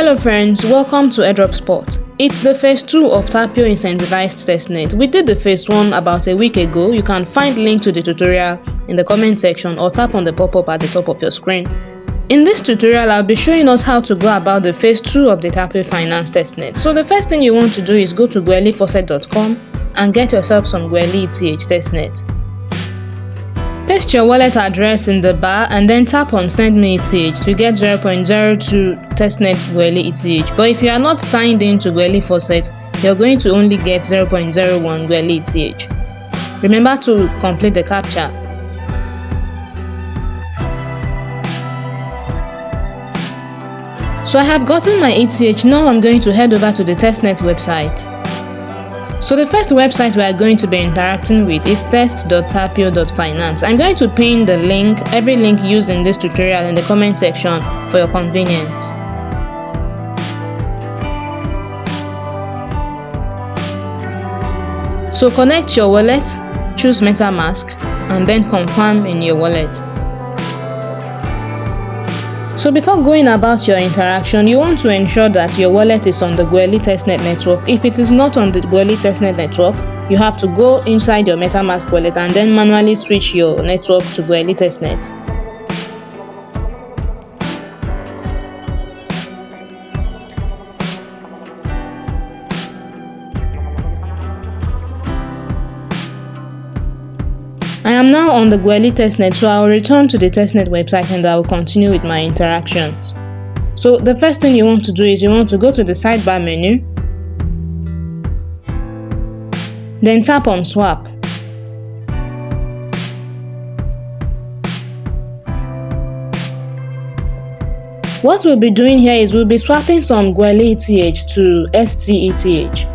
Hello friends, welcome to Airdrop Spot. It's the phase 2 of Tapio Incentivized Testnet. We did the phase 1 about a week ago. You can find link to the tutorial in the comment section or tap on the pop-up at the top of your screen. In this tutorial, I'll be showing us how to go about the phase 2 of the Tapio Finance Testnet. So the first thing you want to do is go to gwellyfaucet.com and get yourself some Gwelly ETH testnet. Paste your wallet address in the bar and then tap on Send Me ETH to get 0.02 testnet Gwelly ETH. But if you are not signed in to Gwelly Faucet, you're going to only get 0.01 Gwelly ETH. Remember to complete the captcha. So I have gotten my ETH. Now I'm going to head over to the testnet website. So the first website we are going to be interacting with is test.tapio.finance. I'm going to pin the link, every link used in this tutorial, in the comment section for your convenience. So connect your wallet, choose MetaMask, and then confirm in your wallet. So before going about your interaction, you want to ensure that your wallet is on the Gwelly testnet network. If it is not on the Gwelly testnet network, you have to go inside your MetaMask wallet and then manually switch your network to Gwelly testnet. I am now on the Gwelly testnet, so I will return to the testnet website and I will continue with my interactions. So the first thing you want to do is you want to go to the sidebar menu, then tap on Swap. What we'll be doing here is we'll be swapping some Gwelly ETH to STETH.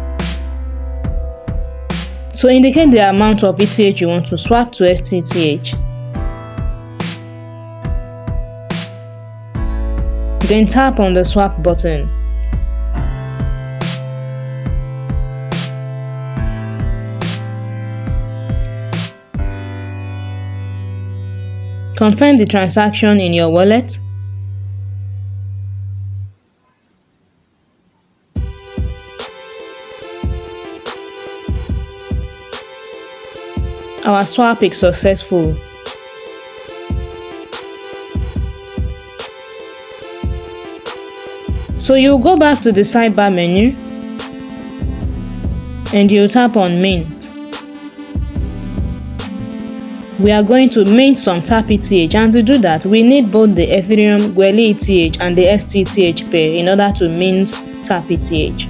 So indicate the amount of ETH you want to swap to STETH. Then tap on the swap button. Confirm the transaction in your wallet. Our swap is successful. So you go back to the sidebar menu and you tap on Mint. We are going to mint some Tap ETH, and to do that we need both the Ethereum Gwelly ETH and the STETH pair in order to mint Tap ETH.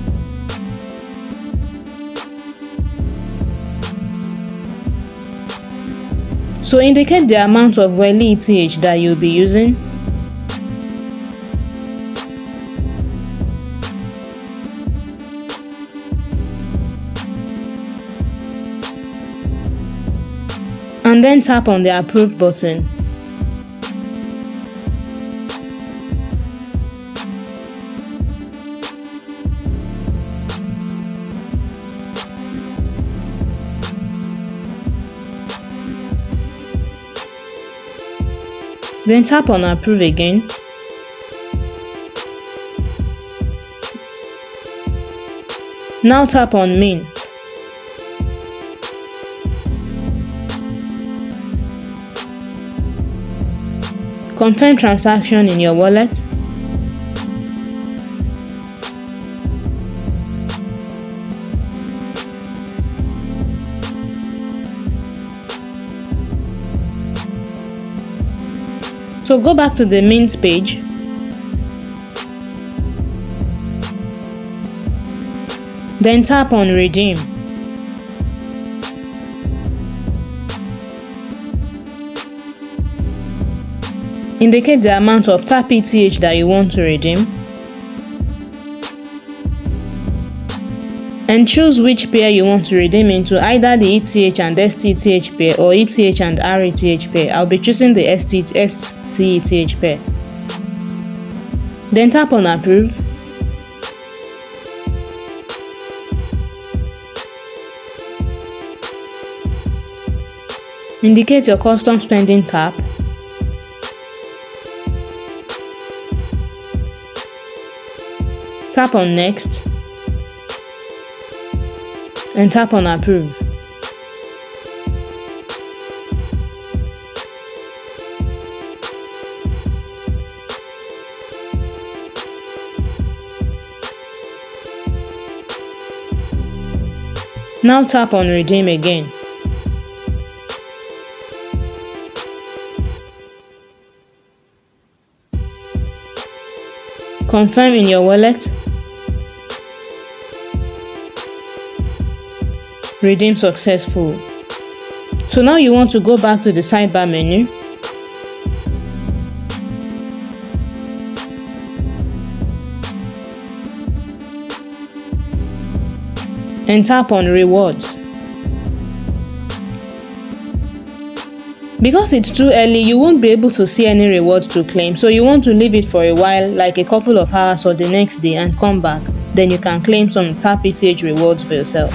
So indicate the amount of Gwelly ETH that you'll be using. And then tap on the Approve button. Then tap on Approve again. Now tap on Mint. Confirm transaction in your wallet. So go back to the Mint page. Then tap on Redeem. Indicate the amount of Tap ETH that you want to redeem. And choose which pair you want to redeem into, either the ETH and STETH pair or ETH and RETH pair. I'll be choosing the STETH pair. Then tap on Approve. Indicate your custom spending cap. Tap on Next and tap on Approve. Now tap on Redeem again. Confirm in your wallet. Redeem successful. So now you want to go back to the sidebar menu. And tap on Rewards. Because it's too early, you won't be able to see any rewards to claim, so you want to leave it for a while, like a couple of hours or the next day, and come back. Then you can claim some Tap ETH rewards for yourself.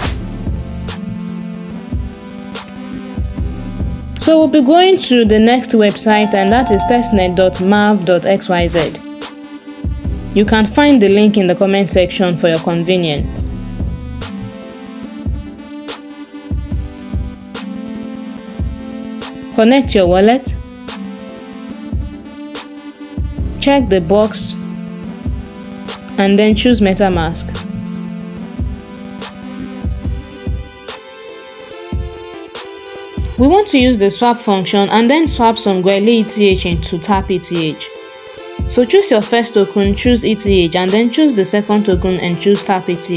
So we'll be going to the next website, and that is testnet.mav.xyz. You can find the link in the comment section for your convenience. Connect your wallet. Check the box and then choose MetaMask. We want to use the swap function and then swap some Zealy ETH into Tap ETH. So choose your first token, choose ETH, and then choose the second token and choose Tap ETH.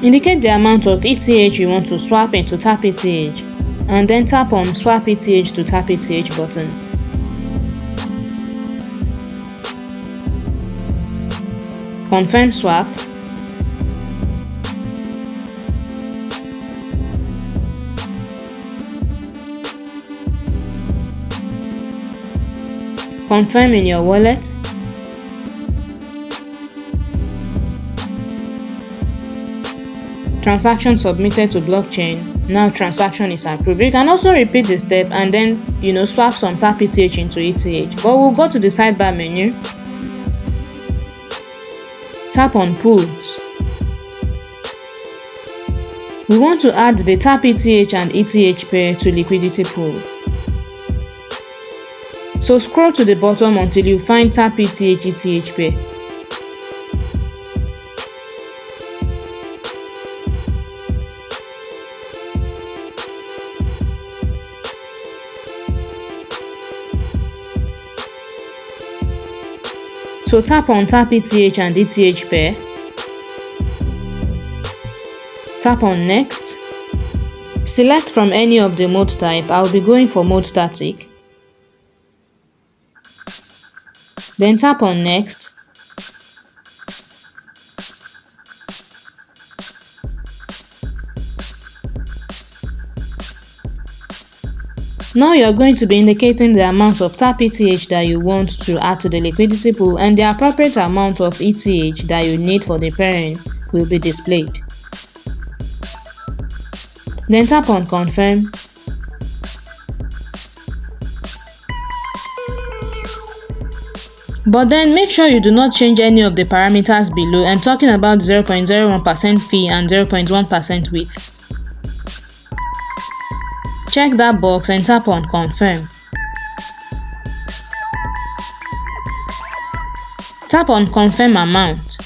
Indicate the amount of ETH you want to swap into Tap ETH, and then tap on Swap ETH to Tap ETH button. Confirm swap. Confirm in your wallet. Transaction submitted to blockchain. Now transaction is approved. You can also repeat the step and then swap some Tap ETH into ETH. But we'll go to the sidebar menu. Tap on Pools. We want to add the Tap ETH and ETH pair to liquidity pool. So scroll to the bottom until you find Tap ETH pair. So tap on Tap ETH and ETH pair. Tap on Next. Select from any of the mode type. I'll be going for mode static. Then tap on Next. Now you are going to be indicating the amount of Tap ETH that you want to add to the liquidity pool, and the appropriate amount of ETH that you need for the pairing will be displayed. Then tap on Confirm. But then make sure you do not change any of the parameters below. I'm talking about 0.01% fee and 0.1% width. Check that box and tap on Confirm. Tap on Confirm Amount.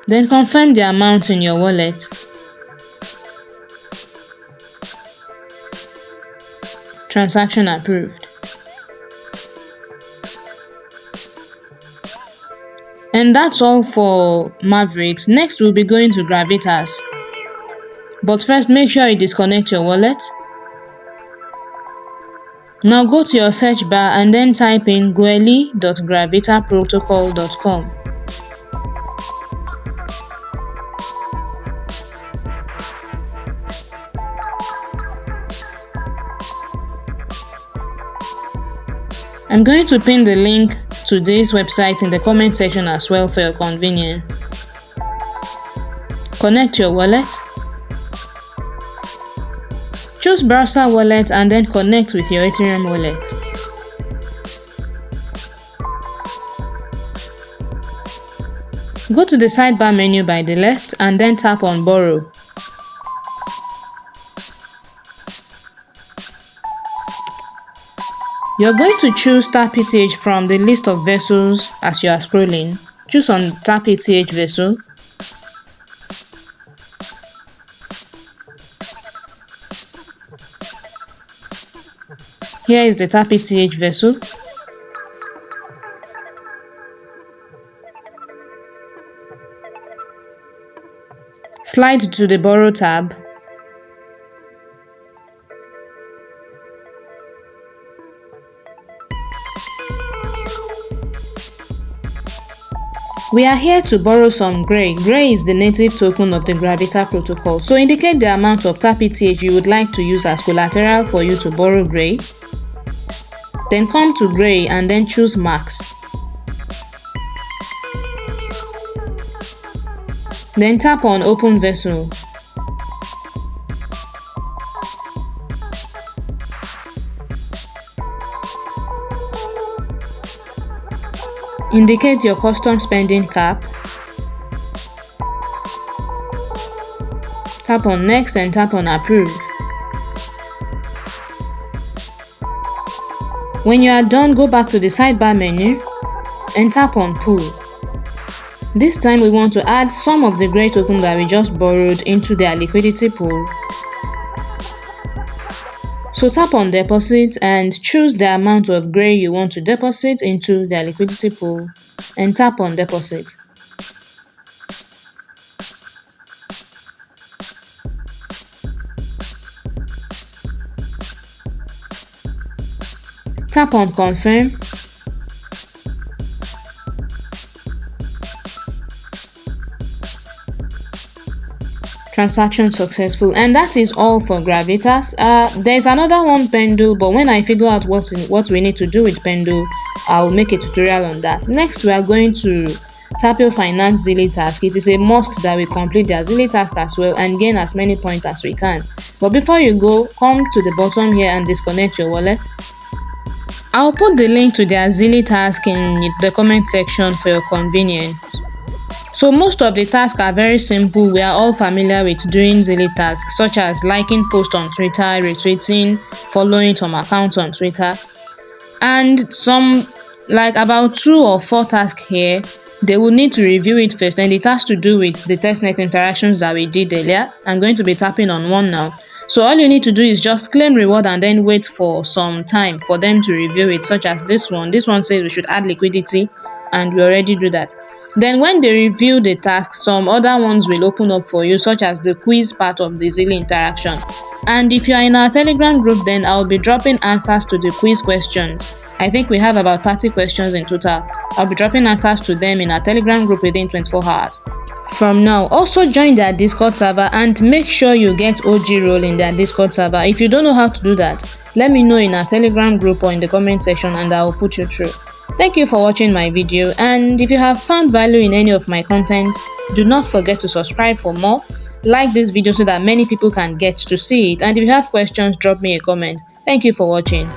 Then confirm the amount in your wallet. Transaction approved. And that's all for Mavericks. Next we'll be going to Gravitas. But first make sure you disconnect your wallet. Now go to your search bar and then type in Zealy.gravitaprotocol.com. I'm going to pin the link to this website in the comment section as well for your convenience. Connect your wallet. Choose browser wallet and then connect with your Ethereum wallet. Go to the sidebar menu by the left and then tap on borrow. You're going to choose Tap ETH from the list of vessels as you are scrolling. Choose on Tap ETH vessel. Here is the Tap ETH vessel. Slide to the Borrow tab. We are here to borrow some Gray. Gray is the native token of the Gravita Protocol. So indicate the amount of Tap ETH you would like to use as collateral for you to borrow Gray. Then come to Gray and then choose Max. Then tap on Open Vessel. Indicate your custom spending cap. Tap on Next and tap on Approve. When you are done, go back to the sidebar menu and tap on Pool. This time we want to add some of the Gray token that we just borrowed into their liquidity pool. So tap on Deposit and choose the amount of Gray you want to deposit into their liquidity pool and tap on Deposit. Tap on Confirm. Transaction successful, and that is all for Gravitas. There's another one, Pendle, but when I figure out what we need to do with Pendle, I'll make a tutorial on that. Next, we are going to Tapio Finance Zealy task. It is a must that we complete their Zealy task as well and gain as many points as we can. But before you go, come to the bottom here and disconnect your wallet. I'll put the link to their Zealy task in the comment section for your convenience. So most of the tasks are very simple. We are all familiar with doing Zealy tasks, such as liking posts on Twitter, retweeting, following some accounts on Twitter, and some, like about 2 or 4 tasks here, they will need to review it first. And it has to do with the testnet interactions that we did earlier. I'm going to be tapping on one now. So all you need to do is just claim reward and then wait for some time for them to review it, such as this one. This one says we should add liquidity, and we already do that. Then when they review the task, some other ones will open up for you, such as the quiz part of the Zealy interaction. And if you are in our Telegram group, then I'll be dropping answers to the quiz questions. I think we have about 30 questions in total. I'll be dropping answers to them in our Telegram group within 24 hours. From now, also join their Discord server and make sure you get OG role in their Discord server. If you don't know how to do that, let me know in our Telegram group or in the comment section and I'll put you through. Thank you for watching my video, and if you have found value in any of my content, do not forget to subscribe for more. Like this video so that many people can get to see it, and if you have questions, drop me a comment. Thank you for watching.